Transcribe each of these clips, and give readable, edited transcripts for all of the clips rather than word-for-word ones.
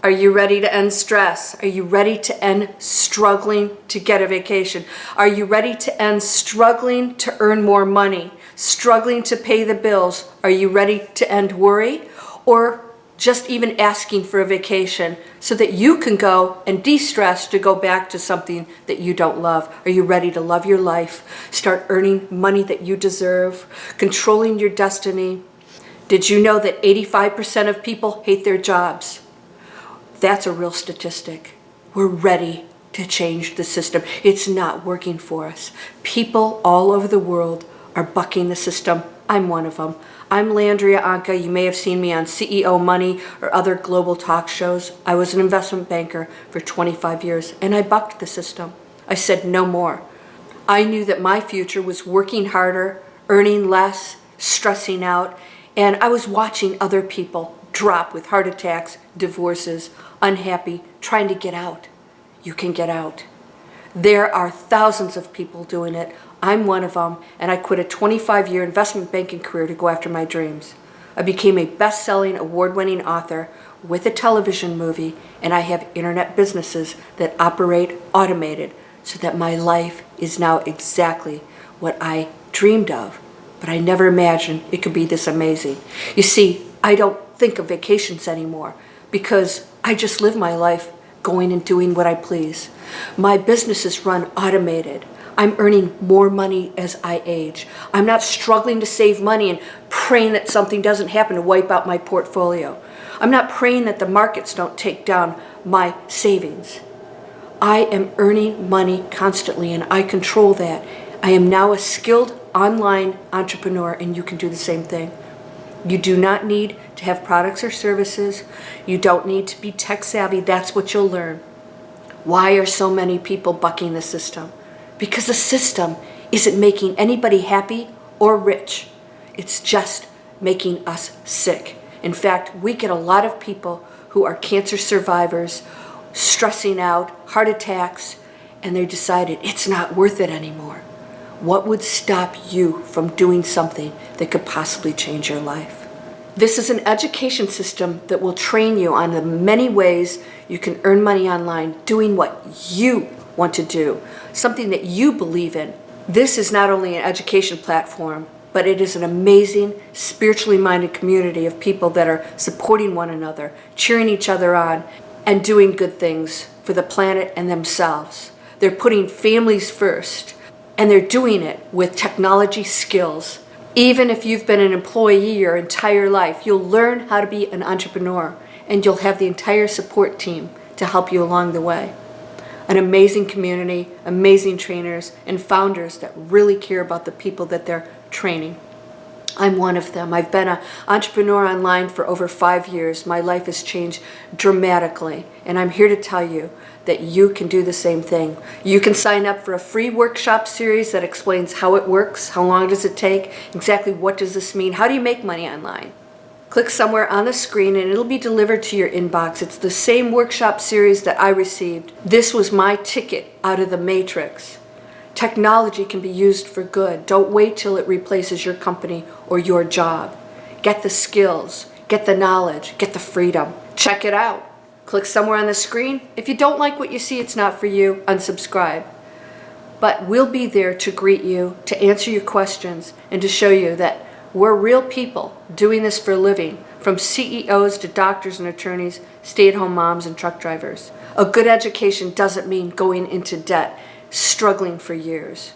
Are you ready to end stress? Are you ready to end struggling to get a vacation? Are you ready to end struggling to earn more money? Struggling to pay the bills? Are you ready to end worry? Or just even asking for a vacation so that you can go and de-stress to go back to something that you don't love? Are you ready to love your life? Start earning money that you deserve? Controlling your destiny? Did you know that 85% of people hate their jobs? That's a real statistic. We're ready to change the system. It's not working for us. People all over the world are bucking the system. I'm one of them. I'm Landria Anka. You may have seen me on CEO Money or other global talk shows. I was an investment banker for 25 years, and I bucked the system. I said no more. I knew that my future was working harder, earning less, stressing out, and I was watching other people drop with heart attacks, divorces, unhappy, trying to get out. You can get out. There are thousands of people doing it. I'm one of them, and I quit a 25-year investment banking career to go after my dreams. I became a best-selling, award-winning author with a television movie, and I have internet businesses that operate automated so that my life is now exactly what I dreamed of. But I never imagined it could be this amazing. You see, I don't think of vacations anymore because I just live my life going and doing what I please. My business is run automated. I'm earning more money as I age. I'm not struggling to save money and praying that something doesn't happen to wipe out my portfolio. I'm not praying that the markets don't take down my savings. I am earning money constantly and I control that. I am now a skilled online entrepreneur and you can do the same thing. You do not need to have products or services. You don't need to be tech savvy. That's what you'll learn. Why are so many people bucking the system? Because the system isn't making anybody happy or rich. It's just making us sick. In fact, we get a lot of people who are cancer survivors, stressing out, heart attacks, and they decided it's not worth it anymore. What would stop you from doing something that could possibly change your life? This is an education system that will train you on the many ways you can earn money online doing what you want to do, something that you believe in. This is not only an education platform, but it is an amazing, spiritually minded community of people that are supporting one another, cheering each other on, and doing good things for the planet and themselves. They're putting families first, and they're doing it with technology skills. Even if you've been an employee your entire life, you'll learn how to be an entrepreneur, and you'll have the entire support team to help you along the way. An amazing community, amazing trainers, and founders that really care about the people that they're training. I'm one of them. I've been an entrepreneur online for over 5 years. My life has changed dramatically, and I'm here to tell you that you can do the same thing. You can sign up for a free workshop series that explains how it works, how long does it take, exactly what does this mean, how do you make money online. Click somewhere on the screen and it'll be delivered to your inbox. It's the same workshop series that I received. This was my ticket out of the matrix. Technology can be used for good. Don't wait till it replaces your company or your job. Get the skills, get the knowledge, get the freedom. Check it out. Click somewhere on the screen. If you don't like what you see, it's not for you, unsubscribe. But we'll be there to greet you, to answer your questions, and to show you that we're real people doing this for a living, from CEOs to doctors and attorneys, stay-at-home moms and truck drivers. A good education doesn't mean going into debt, struggling for years.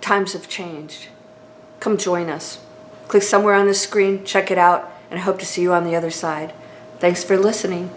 Times have changed. Come join us. Click somewhere on the screen, check it out, and I hope to see you on the other side. Thanks for listening.